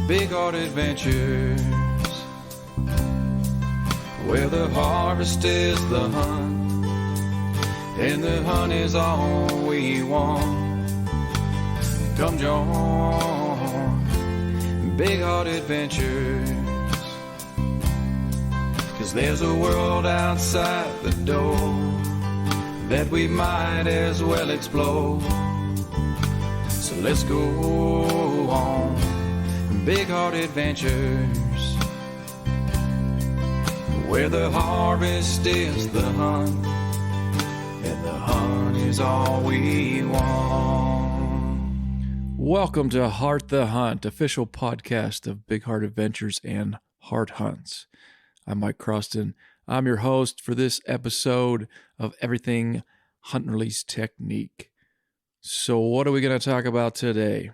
Big Heart Adventures, where the harvest is the hunt, and the hunt is all we want. Come join Big Heart Adventures, 'cause there's a world outside the door that we might as well explore. So let's go on Big Heart Adventures, where the harvest is the hunt, and the hunt is all we want. Welcome to Heart the Hunt, official podcast of Big Heart Adventures and Heart Hunts. I'm Mike Croston. I'm your host for this episode of Everything Hunt and Release Technique. So what are we going to talk about today?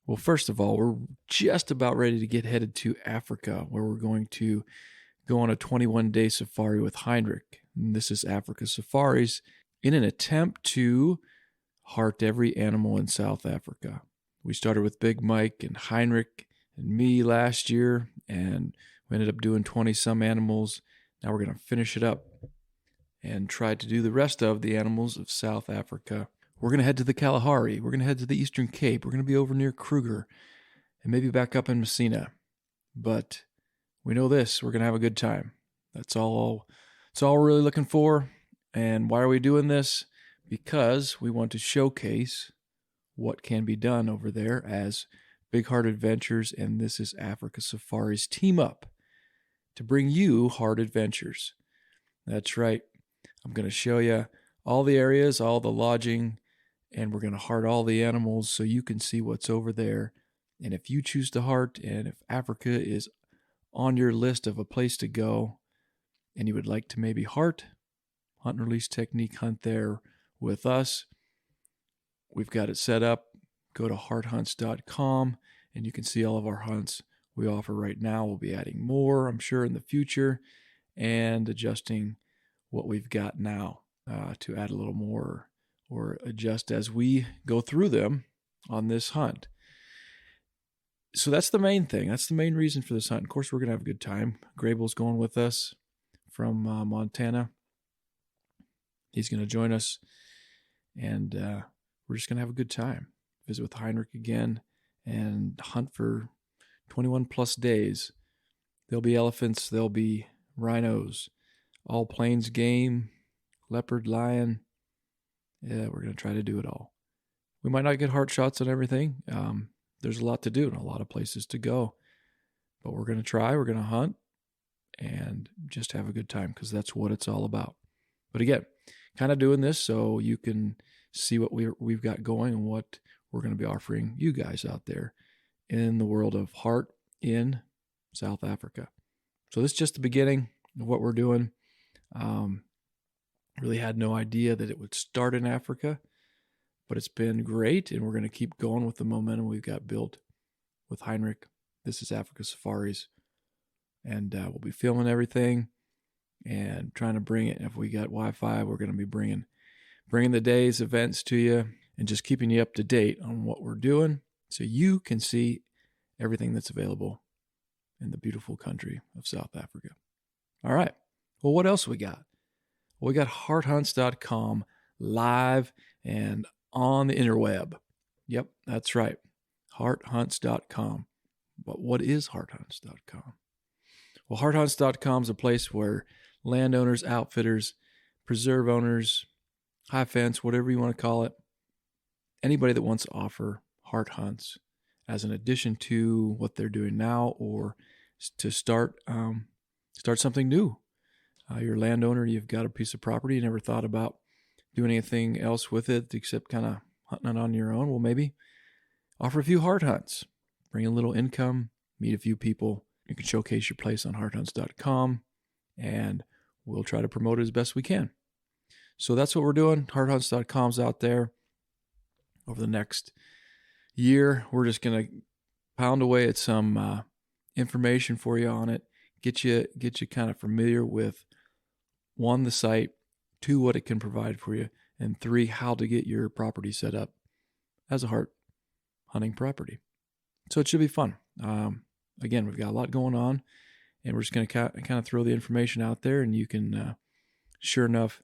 Well, first of all, we're just about ready to get headed to Africa, where we're going to go on a 21-day safari with Heinrich. And this is Africa Safaris in an attempt to heart every animal in South Africa. We started with Big Mike and Heinrich and me last year, and we ended up doing 20-some animals. Now we're going to finish it up and try to do the rest of the animals of South Africa. We're going to head to the Kalahari. We're going to head to the Eastern Cape. We're going to be over near Kruger and maybe back up in Messina. But we know this, we're going to have a good time. That's all we're really looking for. And why are we doing this? Because we want to showcase what can be done over there as Big Heart Adventures and This is Africa Safaris team up to bring you Heart Adventures. That's right. I'm going to show you all the areas, all the lodging, and we're going to heart all the animals so you can see what's over there. And if you choose to heart, and if Africa is on your list of a place to go, and you would like to maybe heart, hunt and release technique hunt there with us, we've got it set up. Go to hearthunts.com, and you can see all of our hunts we offer right now. We'll be adding more, I'm sure, in the future, and adjusting what we've got now to add a little more or adjust as we go through them on this hunt. So that's the main thing. That's the main reason for this hunt. Of course, we're going to have a good time. Grayble's going with us from Montana. He's going to join us, and we're just going to have a good time. Visit with Heinrich again and hunt for 21 plus days. There'll be elephants, there'll be rhinos, all plains game, leopard, lion. Yeah, we're going to try to do it all. We might not get heart shots on everything. There's a lot to do and a lot of places to go. But we're going to try, we're going to hunt, and just have a good time, because that's what it's all about. But again, kind of doing this so you can see what we've got going and what we're going to be offering you guys out there in the world of heart in South Africa. So this is just the beginning of what we're doing. Really had no idea that it would start in Africa, but it's been great, and we're going to keep going with the momentum we've got built with Heinrich. This is Africa Safaris, and we'll be filming everything and trying to bring it. If we got Wi-Fi, we're going to be bringing the day's events to you and just keeping you up to date on what we're doing so you can see everything that's available in the beautiful country of South Africa. All right. Well, what else we got? Well, we got hearthunts.com live and on the interweb. Yep, that's right. hearthunts.com. But what is hearthunts.com? Well, hearthunts.com is a place where landowners, outfitters, preserve owners, high fence, whatever you want to call it, anybody that wants to offer heart hunts as an addition to what they're doing now, or to start something new. You're a landowner, you've got a piece of property, you never thought about doing anything else with it except kind of hunting it on your own. Well, maybe offer a few heart hunts, bring a little income, meet a few people. You can showcase your place on hearthunts.com, and we'll try to promote it as best we can. So that's what we're doing. Hearthunts.com's out there. Over the next year, we're just going to pound away at some information for you on it, get you kind of familiar with, one, the site, two, what it can provide for you, and three, how to get your property set up as a heart hunting property. So it should be fun. again, we've got a lot going on, and we're just going to kind of throw the information out there, and you can, sure enough,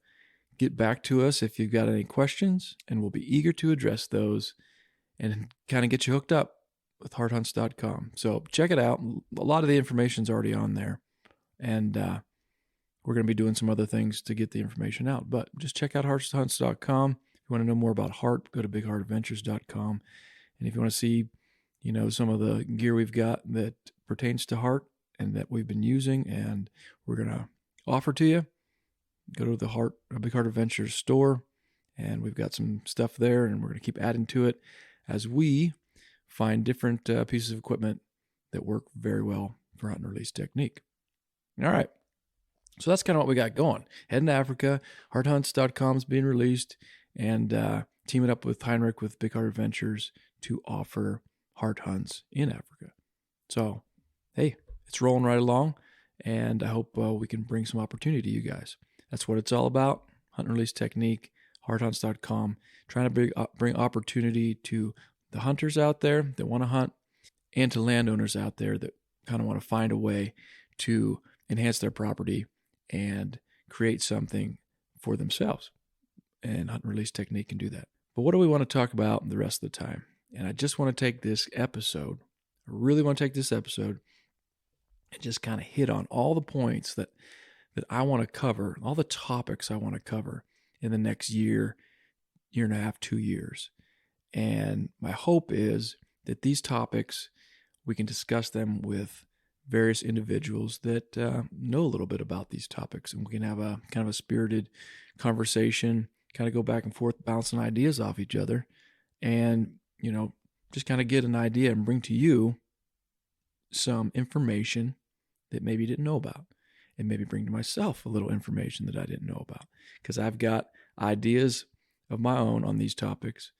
get back to us if you've got any questions, and we'll be eager to address those and kind of get you hooked up with hearthunts.com. So check it out. A lot of the information's already on there, and we're going to be doing some other things to get the information out. But just check out hearthunts.com. If you want to know more about H.A.R.T, go to bigheartadventures.com. And if you want to see, some of the gear we've got that pertains to H.A.R.T and that we've been using and we're going to offer to you, go to the Big Heart Adventures store, and we've got some stuff there, and we're going to keep adding to it as we find different pieces of equipment that work very well for hunt and release technique. All right. So that's kind of what we got going. Heading to Africa, hearthunts.com is being released, and teaming up with Heinrich with Big Heart Adventures to offer H.A.R.T hunts in Africa. So, hey, it's rolling right along, and I hope we can bring some opportunity to you guys. That's what it's all about. Hunt and release technique, hearthunts.com, trying to bring opportunity to the hunters out there that want to hunt and to landowners out there that kind of want to find a way to enhance their property and create something for themselves. And hunt and release technique can do that. But what do we want to talk about the rest of the time? And I just want to take this episode, I really want to take this episode and just kind of hit on all the points that I want to cover, all the topics I want to cover in the next year and a half, 2 years. And my hope is that these topics, we can discuss them with various individuals that know a little bit about these topics, and we can have a kind of a spirited conversation, kind of go back and forth, bouncing ideas off each other, and, just kind of get an idea and bring to you some information that maybe you didn't know about, and maybe bring to myself a little information that I didn't know about, because I've got ideas of my own on these topics,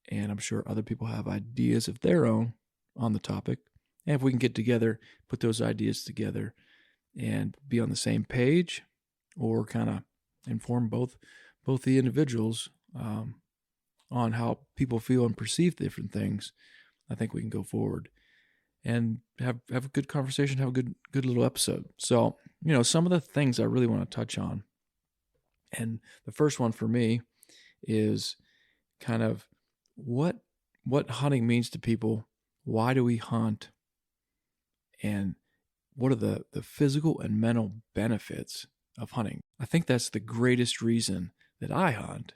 and I'm sure other people have ideas of their own on the topic. And if we can get together, put those ideas together and be on the same page, or kind of inform both the individuals on how people feel and perceive different things, I think we can go forward and have a good conversation, have a good little episode. So, some of the things I really want to touch on, and the first one for me is kind of what hunting means to people. Why do we hunt? And what are the physical and mental benefits of hunting? I think that's the greatest reason that I hunt,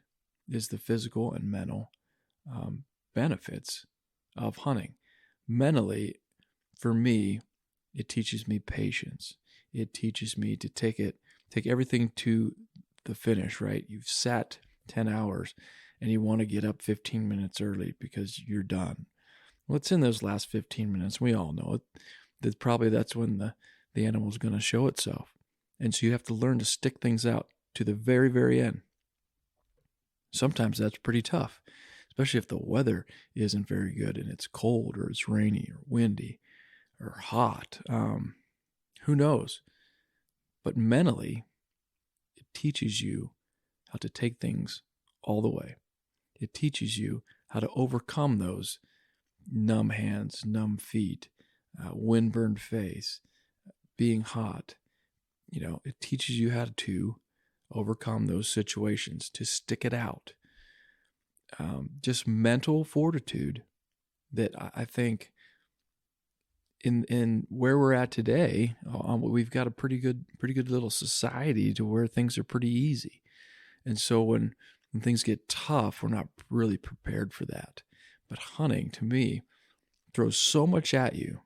is the physical and mental benefits of hunting. Mentally, for me, it teaches me patience. It teaches me to take everything to the finish, right? You've sat 10 hours and you want to get up 15 minutes early because you're done. What's in those last 15 minutes? We all know it. That's when the animal's going to show itself. And so you have to learn to stick things out to the very, very end. Sometimes that's pretty tough, especially if the weather isn't very good and it's cold or it's rainy or windy or hot. Who knows? But mentally, it teaches you how to take things all the way. It teaches you how to overcome those numb hands, numb feet, windburned face, being hot. It teaches you how to overcome those situations, to stick it out. Just mental fortitude that I think in where we're at today, we've got a pretty good little society to where things are pretty easy. And so when things get tough, we're not really prepared for that. But hunting, to me, throws so much at you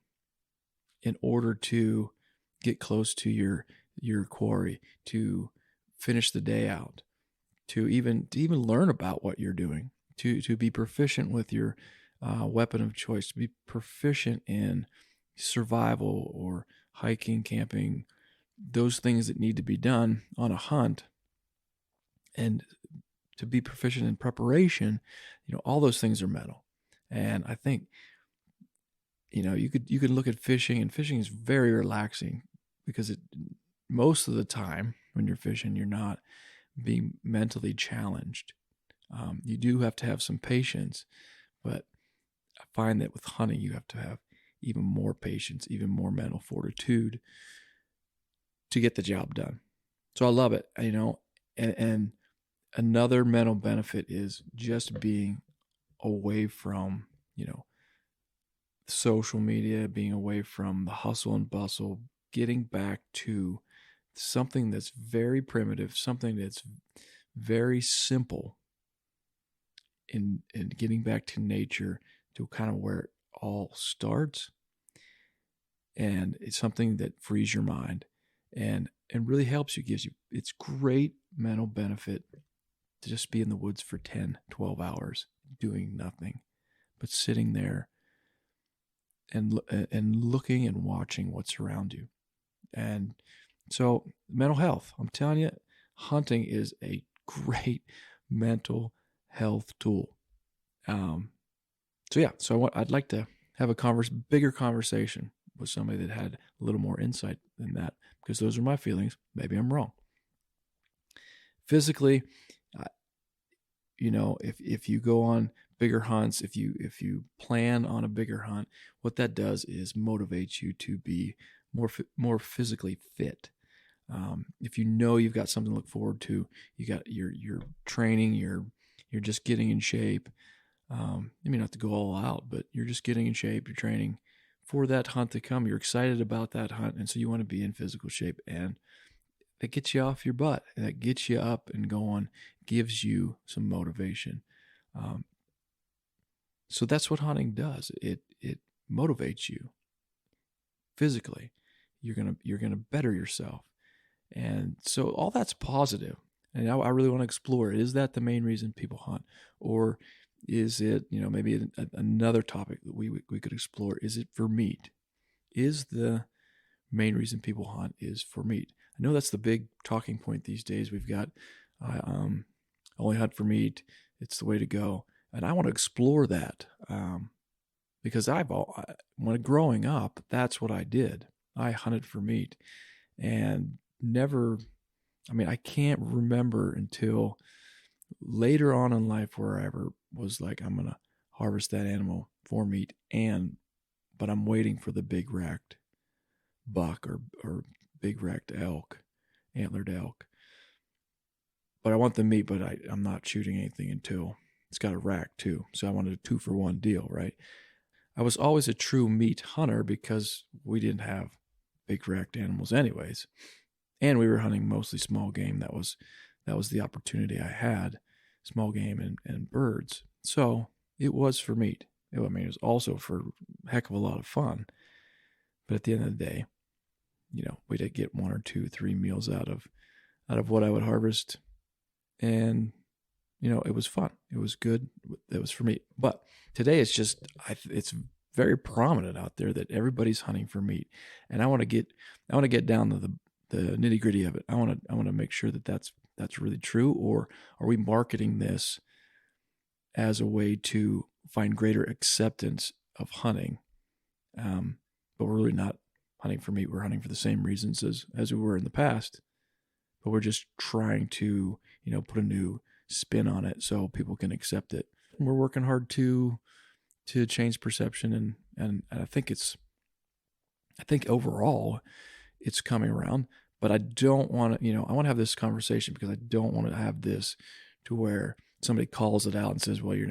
in order to get close to your quarry, to finish the day out, to even learn about what you're doing, to be proficient with your weapon of choice, to be proficient in survival or hiking, camping, those things that need to be done on a hunt, and to be proficient in preparation. All those things are mental. And I think, you could look at fishing, and fishing is very relaxing because most of the time when you're fishing, you're not being mentally challenged. You do have to have some patience, but I find that with hunting, you have to have even more patience, even more mental fortitude to get the job done. So I love it, and another mental benefit is just being away from, social media, being away from the hustle and bustle, getting back to something that's very primitive, something that's very simple, in getting back to nature, to kind of where it all starts. And it's something that frees your mind and really helps you, gives you, it's great mental benefit to just be in the woods for 10, 12 hours doing nothing, but sitting there and looking and watching what's around you. And so mental health, I'm telling you, hunting is a great mental health tool. I'd like to have a bigger conversation with somebody that had a little more insight than that, because those are my feelings. Maybe I'm wrong. Physically, if you go on bigger hunts, if you plan on a bigger hunt, what that does is motivate you to be more physically fit. If you know you've got something to look forward to, you got your training, you're just getting in shape. You may not have to go all out, but you're just getting in shape. You're training for that hunt to come. You're excited about that hunt, and so you want to be in physical shape, and that gets you off your butt, and that gets you up and going, gives you some motivation. So that's what hunting does. It motivates you physically. You're gonna better yourself, and so all that's positive. And I really want to explore, is that the main reason people hunt, or is it, maybe another topic that we could explore? Is it for meat? Is the main reason people hunt is for meat? I know that's the big talking point these days. We've got only hunt for meat. It's the way to go. And I want to explore that, because when growing up, that's what I did. I hunted for meat, and never, I can't remember until later on in life where I ever was like, I'm going to harvest that animal for meat, but I'm waiting for the big racked buck or big racked elk, antlered elk. But I want the meat, but I'm not shooting anything until it's got a rack too. So I wanted a 2-for-1 deal, right? I was always a true meat hunter because we didn't have big racked animals anyways. And we were hunting mostly small game. That was the opportunity I had, small game and birds. So it was for meat. It was also for a heck of a lot of fun. But at the end of the day, we'd get 1 or 2, 3 meals out of what I would harvest. And, it was fun. It was good. It was for me. But today it's very prominent out there that everybody's hunting for meat. And I want to get down to the nitty gritty of it. I want to make sure that that's really true, or are we marketing this as a way to find greater acceptance of hunting? But we're really not hunting for meat. We're hunting for the same reasons as we were in the past, but we're just trying to, put a new spin on it so people can accept it. And we're working hard to change perception, and I think overall it's coming around. But I don't want to, I want to have this conversation because I don't want to have this to where somebody calls it out and says, well, you're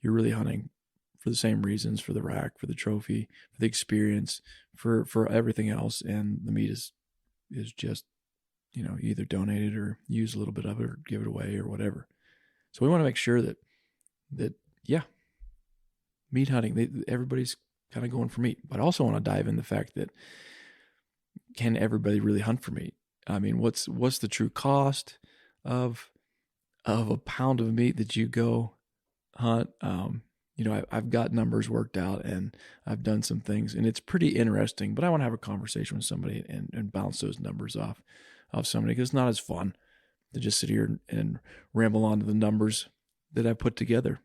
really hunting for the same reasons, for the rack, for the trophy, for the experience, for everything else. And the meat is just, either donate it or use a little bit of it or give it away or whatever. So we want to make sure that yeah, meat hunting, everybody's kind of going for meat. But I also want to dive in the fact that, can everybody really hunt for meat? What's the true cost of a pound of meat that you go hunt? I've got numbers worked out, and I've done some things, and it's pretty interesting. But I want to have a conversation with somebody and bounce those numbers off somebody, because it's not as fun to just sit here and ramble on to the numbers that I put together.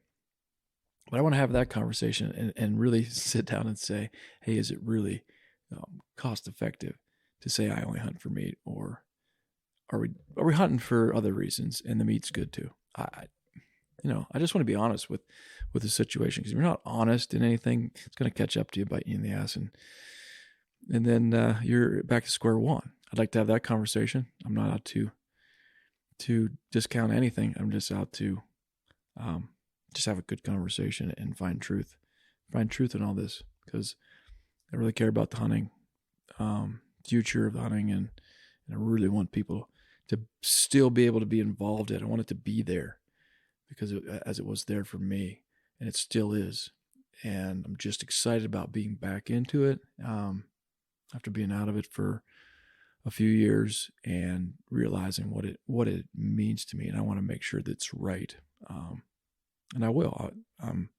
But I want to have that conversation and really sit down and say, hey, is it really cost effective to say I only hunt for meat, or are we hunting for other reasons and the meat's good too? I just want to be honest with with the situation. Because if you're not honest in anything, it's going to catch up to you, bite you in the ass, and then you're back to square one. I'd like to have that conversation. I'm not out to discount anything. I'm just out to just have a good conversation and find truth in all this, because I really care about the hunting, future of the hunting, and I really want people to still be able to be involved in it. I want it to be there, because as it was there for me, and it still is. And I'm just excited about being back into it after being out of it for a few years and realizing what it means to me. And I want to make sure that's right. And I will. I'm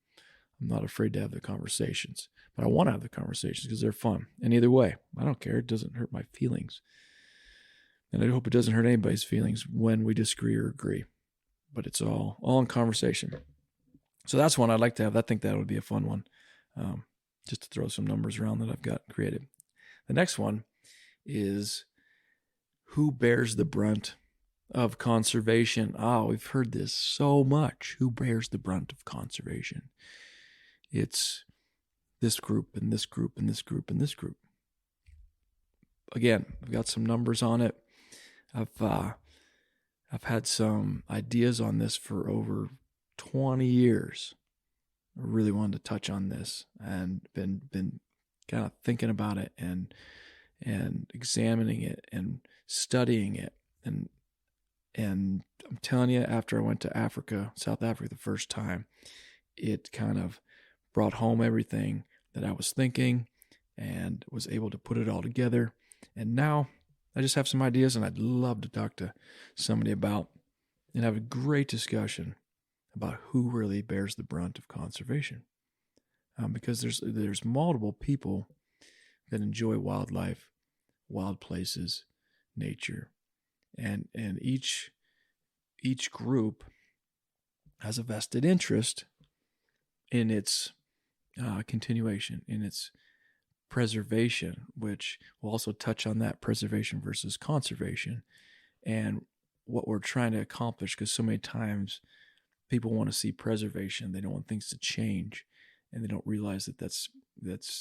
not afraid to have the conversations, but I want to have the conversations because they're fun. And either way, I don't care. It doesn't hurt my feelings. And I hope it doesn't hurt anybody's feelings when we disagree or agree. But it's all in conversation. So that's one I'd like to have. I think that would be a fun one, just to throw some numbers around that I've got created. The next one is, who bears the brunt of conservation? We've heard this so much. Who bears the brunt of conservation? It's this group and this group and this group and this group. Again, I've got some numbers on it. I've had some ideas on this for over 20 years. I really wanted to touch on this and been kind of thinking about it and examining it and studying it. And I'm telling you, after I went to South Africa the first time, it kind of brought home everything that I was thinking and was able to put it all together. And now I just have some ideas, and I'd love to talk to somebody about and have a great discussion about who really bears the brunt of conservation. Because there's multiple people that enjoy wildlife, wild places, nature, and each group has a vested interest in its continuation, in its preservation, which we'll also touch on that, preservation versus conservation, and what we're trying to accomplish, because so many times people want to see preservation. They don't want things to change, and they don't realize that that's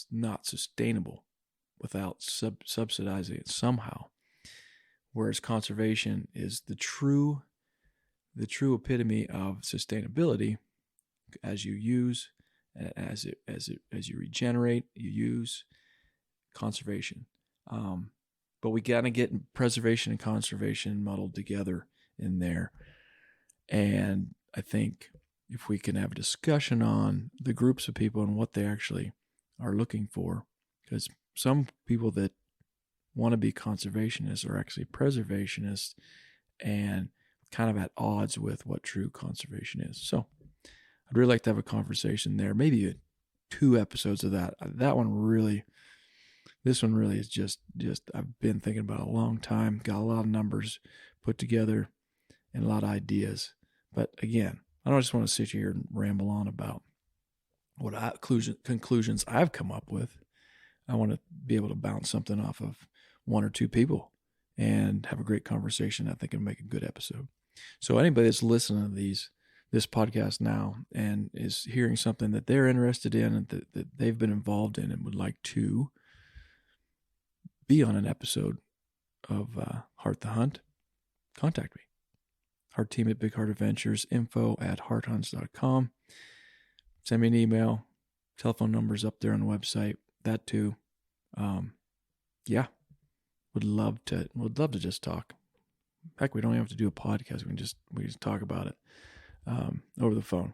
not sustainable without subsidizing it somehow. Whereas conservation is the true epitome of sustainability. As you use, as you regenerate, you use conservation. But we got to get preservation and conservation muddled together in there. And I think if we can have a discussion on the groups of people and what they actually are looking for, because some people that want to be conservationists are actually preservationists and kind of at odds with what true conservation is. So I'd really like to have a conversation there, maybe 2 episodes of that. This one really is just I've been thinking about it a long time, got a lot of numbers put together and a lot of ideas. But again, I don't just want to sit here and ramble on about what conclusions I've come up with. I want to be able to bounce something off of 1 or 2 people and have a great conversation. I think it'll make a good episode. So anybody that's listening to this podcast now and is hearing something that they're interested in and that they've been involved in and would like to be on an episode of H.A.R.T the Hunt, contact me. Our team at Big Heart Adventures, info@hearthunts.com. Send me an email. Telephone number's up there on the website. That too. Yeah. Would love to just talk. Heck, we don't even have to do a podcast. We just talk about it over the phone.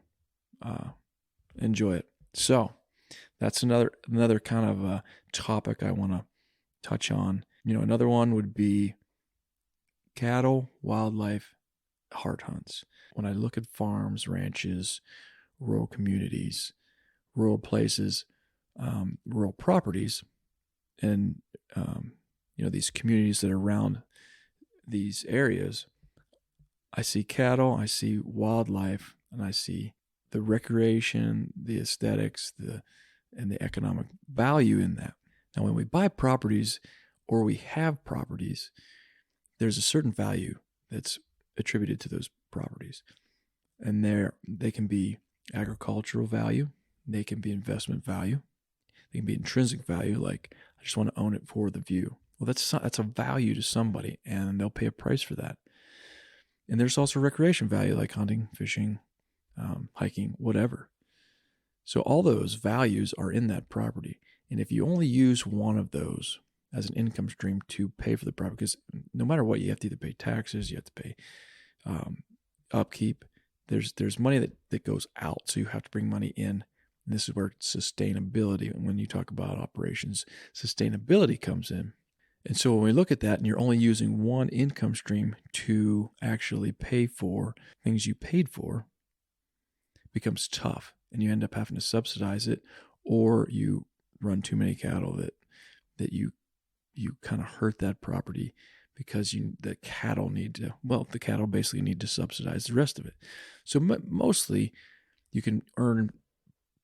Enjoy it. So that's another kind of a topic I want to touch on. Another one would be cattle, wildlife, H.A.R.T hunts. When I look at farms, ranches, rural communities, rural places, rural properties, and these communities that are around these areas, I see cattle, I see wildlife, and I see the recreation, the aesthetics, and the economic value in that. Now, when we buy properties or we have properties, there's a certain value that's attributed to those properties, and they can be agricultural value. They can be investment value. They can be intrinsic value, like I just want to own it for the view. Well, that's a value to somebody, and they'll pay a price for that. And there's also recreation value, like hunting, fishing, hiking, whatever. So all those values are in that property. And if you only use one of those as an income stream to pay for the property, because no matter what, you have to either pay taxes, you have to pay upkeep. There's money that goes out, so you have to bring money in. And this is where sustainability, and when you talk about operations, sustainability comes in. And so when we look at that and you're only using one income stream to actually pay for things you paid for, it becomes tough, and you end up having to subsidize it, or you run too many cattle that you kind of hurt that property because the cattle basically need to subsidize the rest of it. So mostly you can earn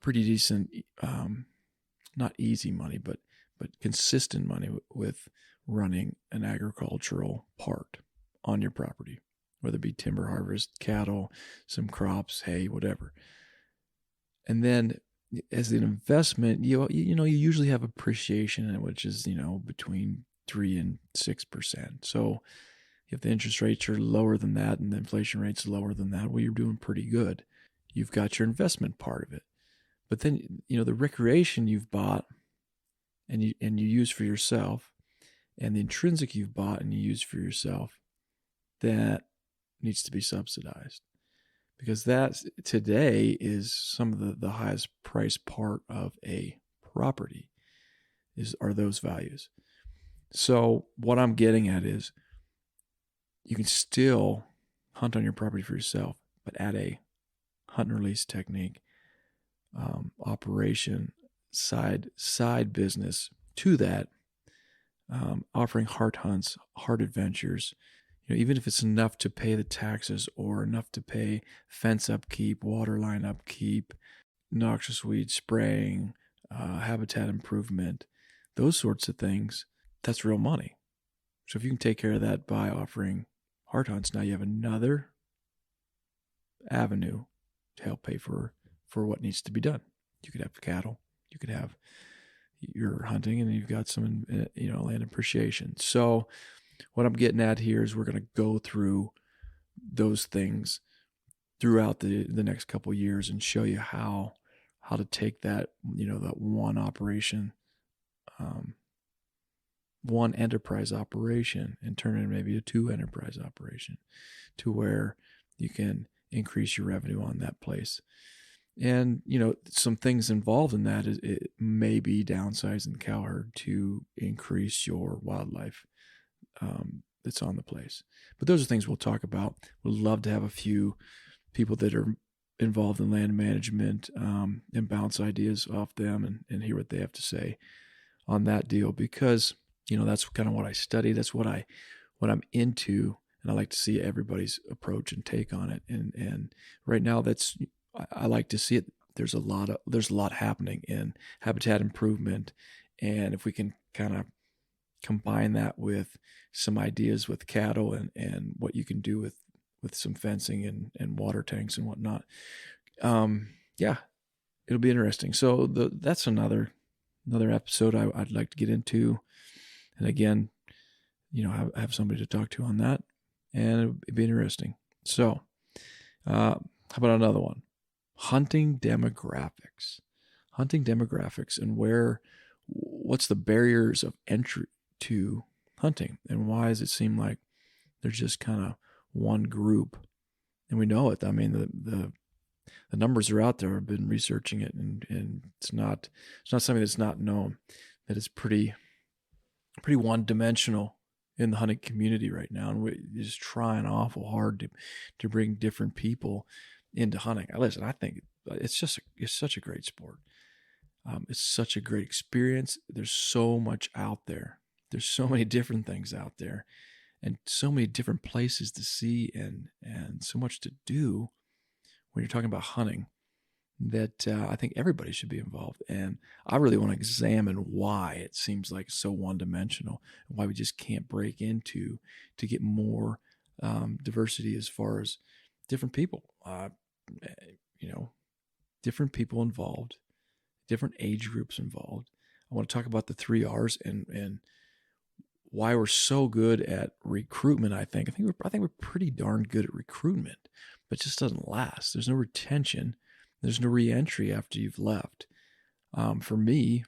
pretty decent, not easy money, but consistent money with running an agricultural part on your property, whether it be timber harvest, cattle, some crops, hay, whatever. And then as an investment, you usually have appreciation, which is, between 3 and 6%. So if the interest rates are lower than that and the inflation rate's lower than that, well, you're doing pretty good. You've got your investment part of it. But then, the recreation you've bought and you use for yourself, and the intrinsic you've bought and you use for yourself, that needs to be subsidized. Because that today is some of the highest price part of a property are those values. So what I'm getting at is you can still hunt on your property for yourself, but add a hunt and release technique, operation, side business to that, offering H.A.R.T hunts, H.A.R.T adventures. Even if it's enough to pay the taxes or enough to pay fence upkeep, water line upkeep, noxious weed spraying, habitat improvement, those sorts of things, that's real money. So if you can take care of that by offering H.A.R.T hunts, now you have another avenue to help pay for what needs to be done. You could have cattle, you could have your hunting, and you've got some, land appreciation. So what I'm getting at here is we're going to go through those things throughout the next couple of years and show you how to take that, that one operation, one enterprise operation, and turn it maybe a 2 enterprise operation, to where you can increase your revenue on that place. And, some things involved in that is it may be downsizing the cow herd to increase your wildlife that's on the place. But those are things we'll talk about. We'd love to have a few people that are involved in land management and bounce ideas off them and hear what they have to say on that deal, because that's kind of what I study. That's what I'm into, and I like to see everybody's approach and take on it. And right now, I like to see it. There's a lot happening in habitat improvement, and if we can kind of combine that with some ideas with cattle and what you can do with some fencing and water tanks and whatnot, it'll be interesting. So that's another episode I'd like to get into, and again, have somebody to talk to on that, and it'd be interesting. So how about another one? Hunting demographics, and what's the barriers of entry to hunting, and why does it seem like there's just kind of one group? And we know it. I mean, the numbers are out there. I've been researching it, and it's not something that's not known, that it's pretty one-dimensional in the hunting community right now, and we're just trying awful hard to bring different people into hunting. Listen, I think it's such a great sport. It's such a great experience. There's so much out there. There's so many different things out there, and so many different places to see, and so much to do when you're talking about hunting, that I think everybody should be involved. And I really want to examine why it seems like so one-dimensional, and why we just can't break into to get more diversity as far as different people. different people involved, different age groups involved. I want to talk about the 3 R's and why we're so good at recruitment. I think we're pretty darn good at recruitment, but it just doesn't last. There's no retention. There's no reentry after you've left. For me,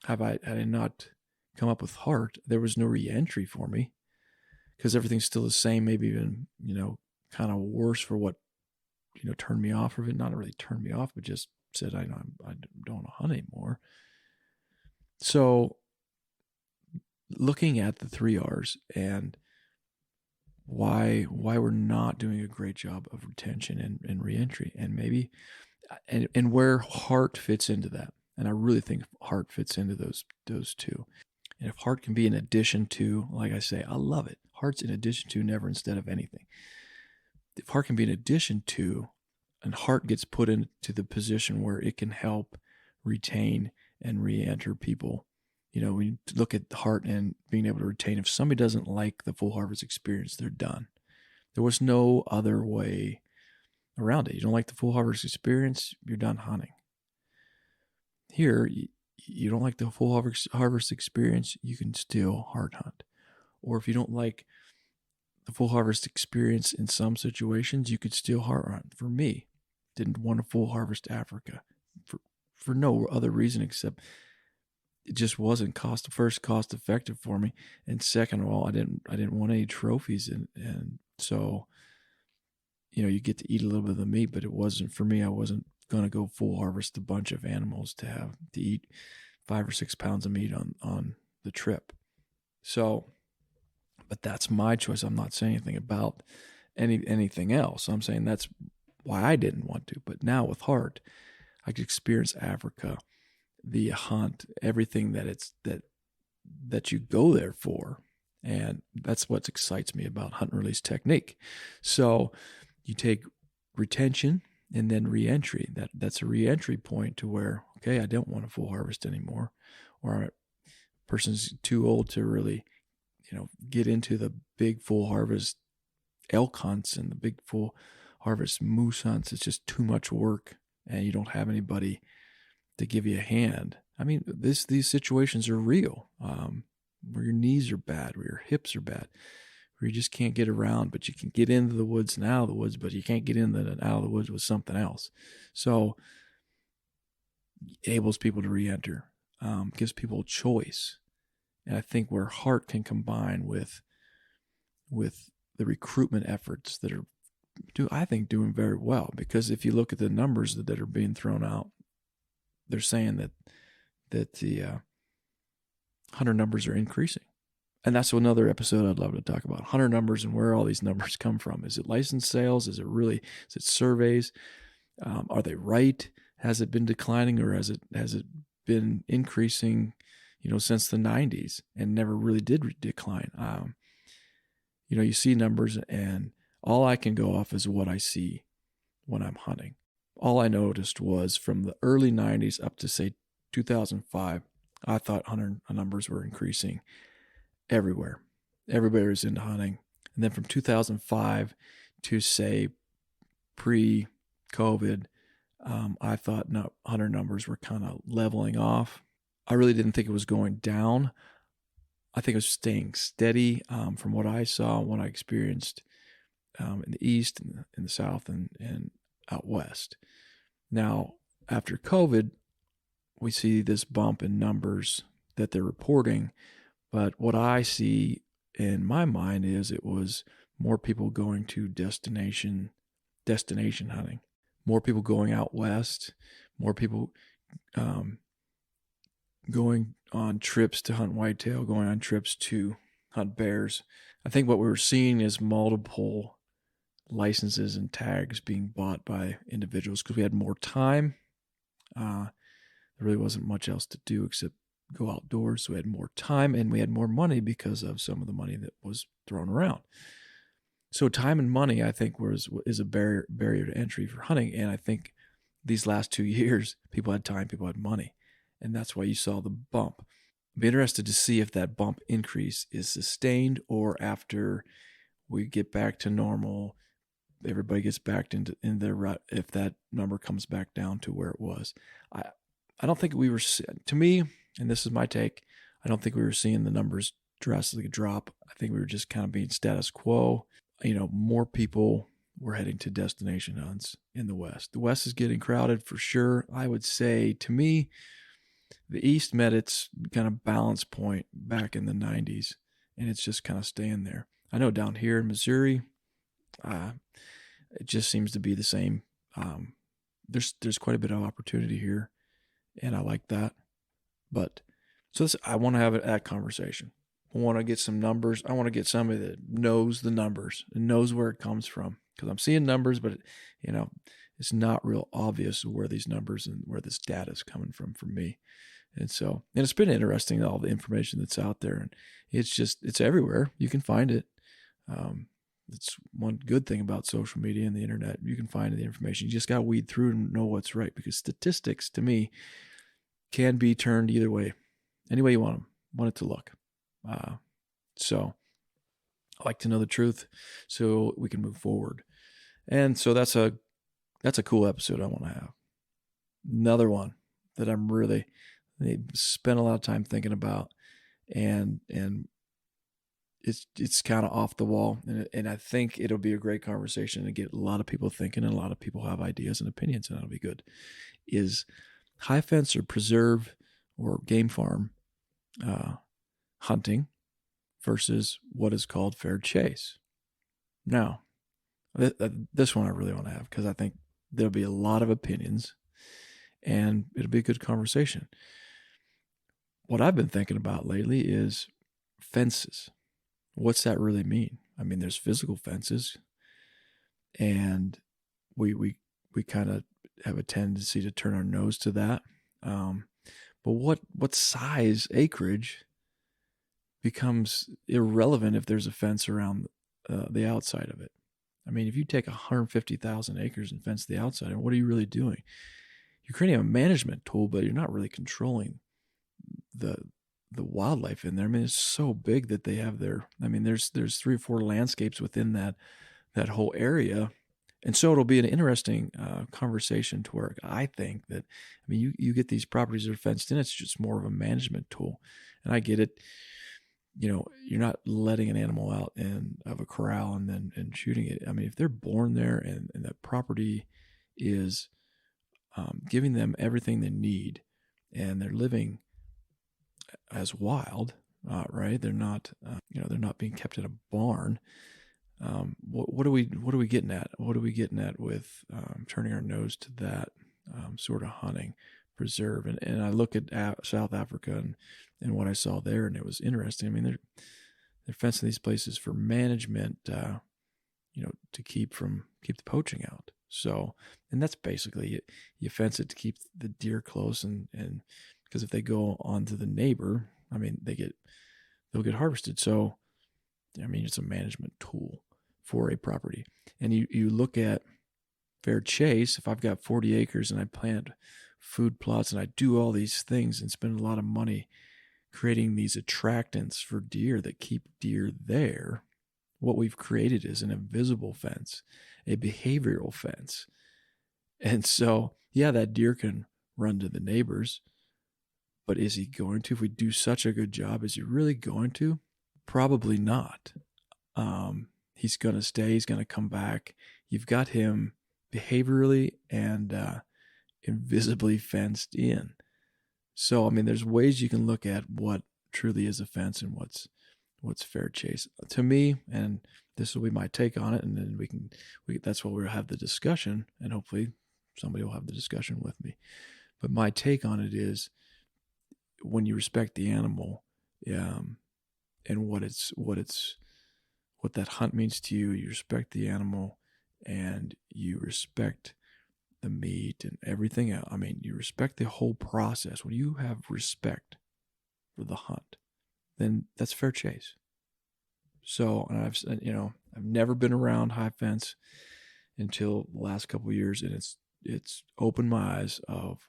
had I not come up with H.A.R.T, there was no reentry for me because everything's still the same. Maybe even kind of worse for what turned me off of it. Not really turned me off, but just said I don't want to hunt anymore. So looking at the 3 R's and why we're not doing a great job of retention and reentry, and maybe and where H.A.R.T fits into that. And I really think H.A.R.T fits into those two. And if H.A.R.T can be an addition to, like I say, I love it. H.A.R.T's an addition to, never instead of anything. If H.A.R.T can be an addition to, and H.A.R.T gets put into the position where it can help retain and re-enter people. When you look at H.A.R.T and being able to retain, if somebody doesn't like the full harvest experience, they're done. There was no other way around it. You don't like the full harvest experience, you're done hunting. Here, you don't like the full harvest experience, you can still H.A.R.T hunt. Or if you don't like the full harvest experience in some situations, you could still H.A.R.T hunt. For me, didn't want a full harvest Africa for no other reason except it just wasn't cost effective for me, and second of all, I didn't want any trophies, and so you get to eat a little bit of the meat, but it wasn't for me. I wasn't going to go full harvest a bunch of animals to eat 5 or 6 pounds of meat on the trip. So, but that's my choice. I'm not saying anything about anything else. I'm saying that's why I didn't want to. But now with H.A.R.T, I could experience Africa, the hunt, everything that you go there for. And that's what excites me about hunt and release technique. So you take retention and then reentry. That's a reentry point to where, okay, I don't want a full harvest anymore, or a person's too old to really, get into the big full harvest elk hunts and the big full harvest moose hunts. It's just too much work, and you don't have anybody to give you a hand. I mean, these situations are real, where your knees are bad, where your hips are bad, where you just can't get around, but you can get into the woods and out of the woods, but you can't get in and out of the woods with something else. So it enables people to re-enter, gives people a choice. And I think where H.A.R.T can combine with the recruitment efforts that are, I think, doing very well. Because if you look at the numbers that are being thrown out, they're saying that the hunter numbers are increasing. And that's another episode I'd love to talk about. Hunter numbers and where all these numbers come from. Is it license sales? Is it surveys? Are they right? Has it been declining, or has it been increasing, since the 90s and never really did decline? You see numbers, and all I can go off is what I see when I'm hunting. All I noticed was from the early 90s up to, say, 2005, I thought hunter numbers were increasing everywhere. Everybody was into hunting. And then from 2005 to, say, pre-COVID, I thought hunter numbers were kind of leveling off. I really didn't think it was going down. I think it was staying steady from what I saw, what I experienced in the East and in the South and out West. Now, after COVID, we see this bump in numbers that they're reporting. But what I see in my mind is it was more people going to destination hunting, more people going out West, more people going on trips to hunt whitetail, going on trips to hunt bears. I think what we're seeing is multiple licenses and tags being bought by individuals because we had more time. There really wasn't much else to do except go outdoors, so we had more time and we had more money because of some of the money that was thrown around. So time and money, I think, is a barrier to entry for hunting. And I think these last 2 years, people had time, people had money, and that's why you saw the bump. I'd be interested to see if that bump increase is sustained, or after we get back to normal, everybody gets back into in their rut, if that number comes back down to where it was. I don't think we were, to me, and this is my take, I don't think we were seeing the numbers drastically drop. I think we were just kind of being status quo. More people were heading to destination hunts in the West. The West is getting crowded for sure. I would say, to me, the East met its kind of balance point back in the 90s, and it's just kind of staying there. I know down here in Missouri, it just seems to be the same. There's quite a bit of opportunity here, and I like that. But I want to have that conversation. I want to get some numbers. I want to get somebody that knows the numbers and knows where it comes from, because I'm seeing numbers, but it's not real obvious where these numbers and where this data is coming from for me. And it's been interesting, all the information that's out there, and it's everywhere. You can find it. It's one good thing about social media and the internet. You can find the information. You just got to weed through and know what's right, because statistics, to me, can be turned either way, any way you want it to look. So I like to know the truth so we can move forward. And so that's a cool episode I want to have. Another one that I'm really spent a lot of time thinking about, and it's kind of off the wall, and I think it'll be a great conversation to get a lot of people thinking, and a lot of people have ideas and opinions, and that'll be good. Is high fence or preserve or game farm hunting versus what is called fair chase. Now, this one I really want to have, because I think there'll be a lot of opinions, and it'll be a good conversation. What I've been thinking about lately is fences. What's that really mean? I mean, there's physical fences, and we kind of have a tendency to turn our nose to that. But what size acreage becomes irrelevant if there's a fence around the outside of it? I mean, if you take 150,000 acres and fence the outside, and what are you really doing? You're creating a management tool, but you're not really controlling the wildlife in there. I mean, it's so big that they have there's 3 or 4 landscapes within that whole area. And so it'll be an interesting conversation to where I think that, you get these properties that are fenced in, it's just more of a management tool. And I get it. You're not letting an animal out of a corral and shooting it. I mean, if they're born there and that property is giving them everything they need, and they're living as wild, right? They're not, they're not being kept in a barn. What are we getting at? What are we getting at with turning our nose to that sort of hunting, preserve? And I look at South Africa and what I saw there, and it was interesting. I mean, they're fencing these places for management, to keep the poaching out. So, and that's basically it. You fence it to keep the deer close, and because if they go on to the neighbor, I mean, they'll get harvested. So, I mean, it's a management tool for a property. And you look at fair chase. If I've got 40 acres and I plant food plots and I do all these things and spend a lot of money creating these attractants for deer that keep deer there, what we've created is an invisible fence, a behavioral fence. And so, yeah, that deer can run to the neighbors, but is he going to? If we do such a good job, is he really going to? Probably not. He's going to stay. He's going to come back. You've got him behaviorally and invisibly fenced in. So, I mean, there's ways you can look at what truly is a fence and what's fair chase. To me, and this will be my take on it, and then that's what we'll have the discussion, and hopefully somebody will have the discussion with me. But my take on it is, when you respect the animal, and what that hunt means to you, you respect the animal, and you respect the meat and everything else. I mean, you respect the whole process. When you have respect for the hunt, then that's fair chase. So, and I've never been around high fence until the last couple of years, and it's opened my eyes of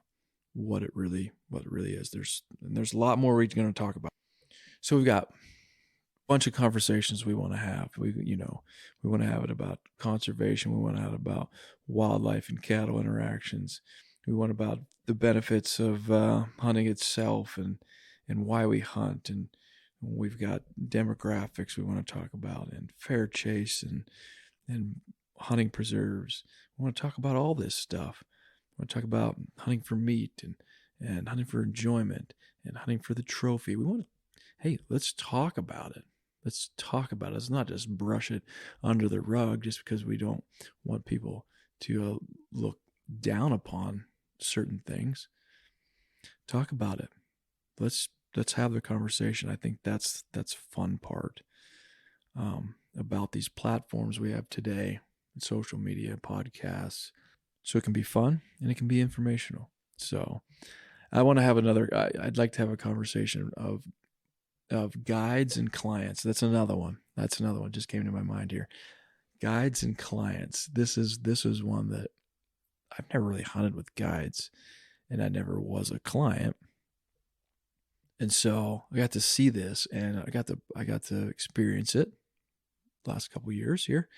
what it really is. There's a lot more we're going to talk about. So we've got bunch of conversations we want to have. We want to have it about conservation. We want to have it about wildlife and cattle interactions. We want about the benefits of hunting itself and why we hunt. And we've got demographics we want to talk about, and fair chase and hunting preserves. We want to talk about all this stuff. We want to talk about hunting for meat and hunting for enjoyment and hunting for the trophy. We want to, hey, let's talk about it. Let's talk about it. Let's not just brush it under the rug just because we don't want people to look down upon certain things. Talk about it. Let's have the conversation. I think that's fun part about these platforms we have today, social media, podcasts. So it can be fun and it can be informational. So I want to have I'd like to have a conversation of guides and clients. That's another one. Just came to my mind here. Guides and clients. This is one that I've never really hunted with guides, and I never was a client. And so I got to see this, and I got to experience it the last couple of years here.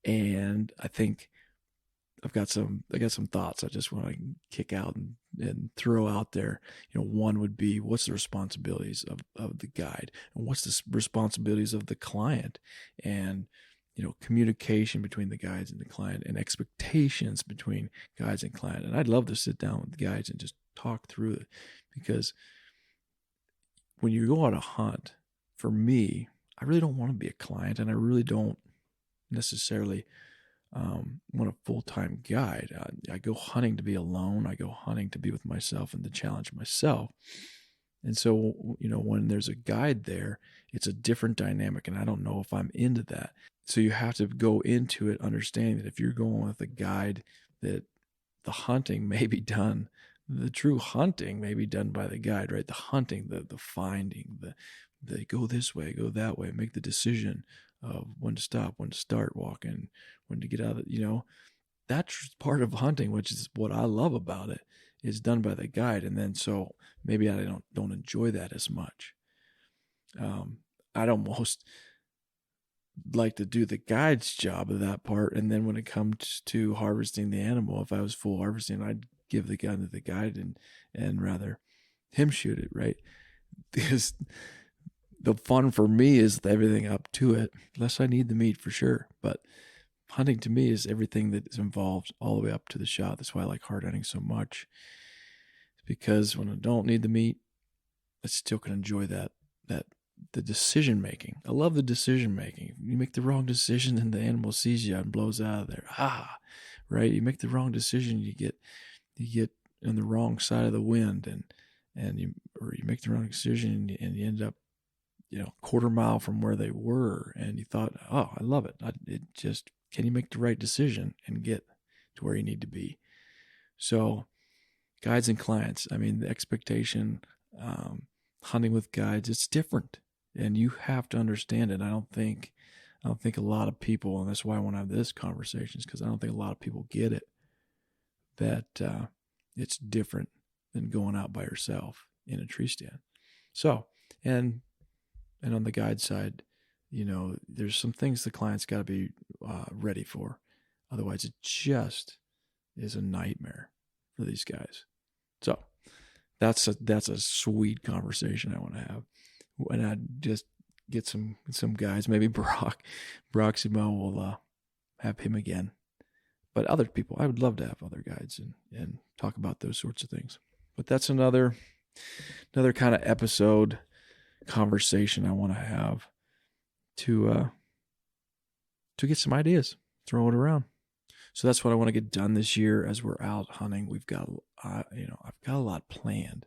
And I think I got some thoughts I just want to kick out and throw out there. One would be, what's the responsibilities of the guide, and what's the responsibilities of the client, and communication between the guides and the client, and expectations between guides and client. And I'd love to sit down with the guides and just talk through it, because when you go on a hunt, for me, I really don't want to be a client, and I really don't necessarily want a full-time guide. I go hunting to be alone. I go hunting to be with myself and to challenge myself. And so, when there's a guide there, it's a different dynamic, and I don't know if I'm into that. So you have to go into it understanding that if you're going with a guide, that the hunting may be done, the true hunting may be done by the guide, right? The hunting, the finding, the go this way, go that way, make the decision of when to stop, when to start walking, when to get out of it. That's part of hunting, which is what I love about it, is done by the guide. And then so maybe I don't enjoy that as much. I'd almost like to do the guide's job of that part, and then when it comes to harvesting the animal, if I was full harvesting, I'd give the gun to the guide and rather him shoot it, right? Because the fun for me is everything up to it, unless I need the meat for sure. But hunting to me is everything that is involved all the way up to the shot. That's why I like hard hunting so much, because when I don't need the meat, I still can enjoy that the decision making. I love the decision making. You make the wrong decision and the animal sees you and blows out of there. Right? You make the wrong decision, you get on the wrong side of the wind, and you make the wrong decision and you end up quarter mile from where they were, and you thought, oh, I love it. Can you make the right decision and get to where you need to be? So guides and clients, the expectation, hunting with guides, it's different, and you have to understand it. I don't think a lot of people, and that's why I want to have this conversation, because I don't think a lot of people get it, that it's different than going out by yourself in a tree stand. So, and on the guide side, there's some things the client's got to be ready for. Otherwise, it just is a nightmare for these guys. So that's a sweet conversation I want to have. And I'd just get some guys, maybe Broximo will have him again. But other people, I would love to have other guides and talk about those sorts of things. But that's another kind of episode conversation I want to have to get some ideas, throw it around. So that's what I want to get done this year as we're out hunting. We've got, I've got a lot planned.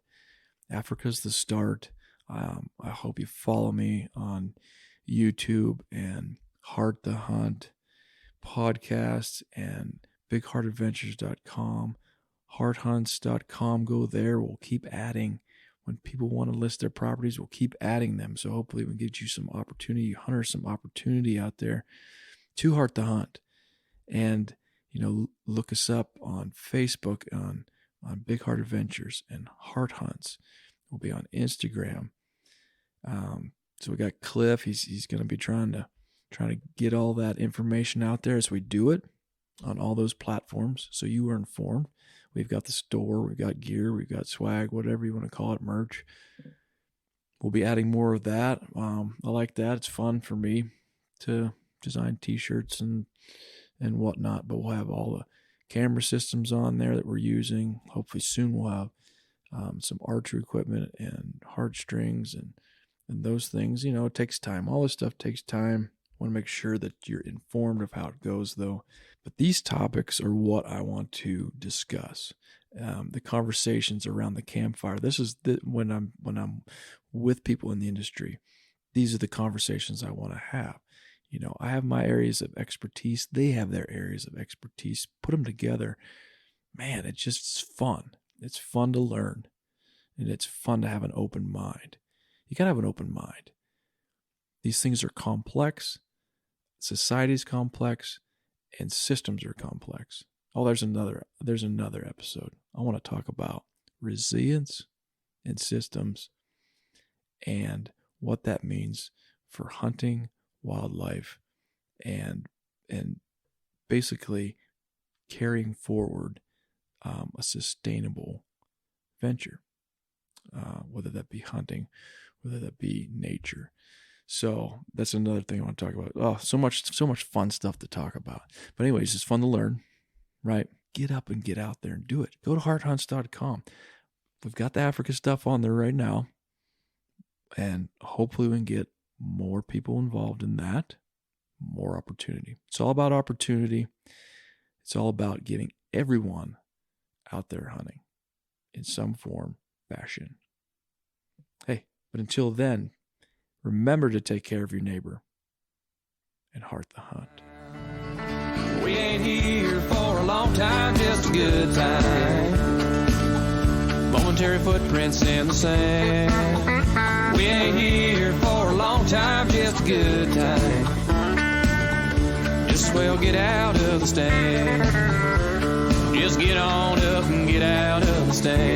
Africa's the start. I hope you follow me on YouTube and H.A.R.T the Hunt podcast and bigheartadventures.com, hearthunts.com. Go there. We'll keep adding. When people want to list their properties, we'll keep adding them. So hopefully we can get you some opportunity, hunters, some opportunity out there to H.A.R.T the Hunt. And, look us up on Facebook on Big Heart Adventures and H.A.R.T Hunts. We'll be on Instagram. So we got Cliff. He's going to be trying to get all that information out there as we do it on all those platforms, so you are informed. We've got the store, we've got gear, we've got swag, whatever you want to call it, merch. We'll be adding more of that. I like that. It's fun for me to design T-shirts and whatnot, but we'll have all the camera systems on there that we're using. Hopefully soon we'll have some archery equipment and heartstrings and those things. You know, it takes time. All this stuff takes time. I want to make sure that you're informed of how it goes, though. But these topics are what I want to discuss. The conversations around the campfire. This is when I'm with people in the industry. These are the conversations I want to have. You know, I have my areas of expertise. They have their areas of expertise. Put them together. Man, it's just fun. It's fun to learn. And it's fun to have an open mind. You got to have an open mind. These things are complex. Society is complex. And systems are complex. Oh, there's another episode. I want to talk about resilience and systems and what that means for hunting, wildlife, and basically carrying forward a sustainable venture, whether that be hunting, whether that be nature. So that's another thing I want to talk about. Oh, so much fun stuff to talk about. But anyways, it's fun to learn, right? Get up and get out there and do it. Go to hearthunts.com. We've got the Africa stuff on there right now. And hopefully we can get more people involved in that. More opportunity. It's all about opportunity. It's all about getting everyone out there hunting in some form, fashion. Hey, but until then, remember to take care of your neighbor and heart the hunt. We ain't here for a long time, just a good time. Momentary footprints in the sand. We ain't here for a long time, just a good time. Just as well get out of the stand. Just get on up and get out of the stand.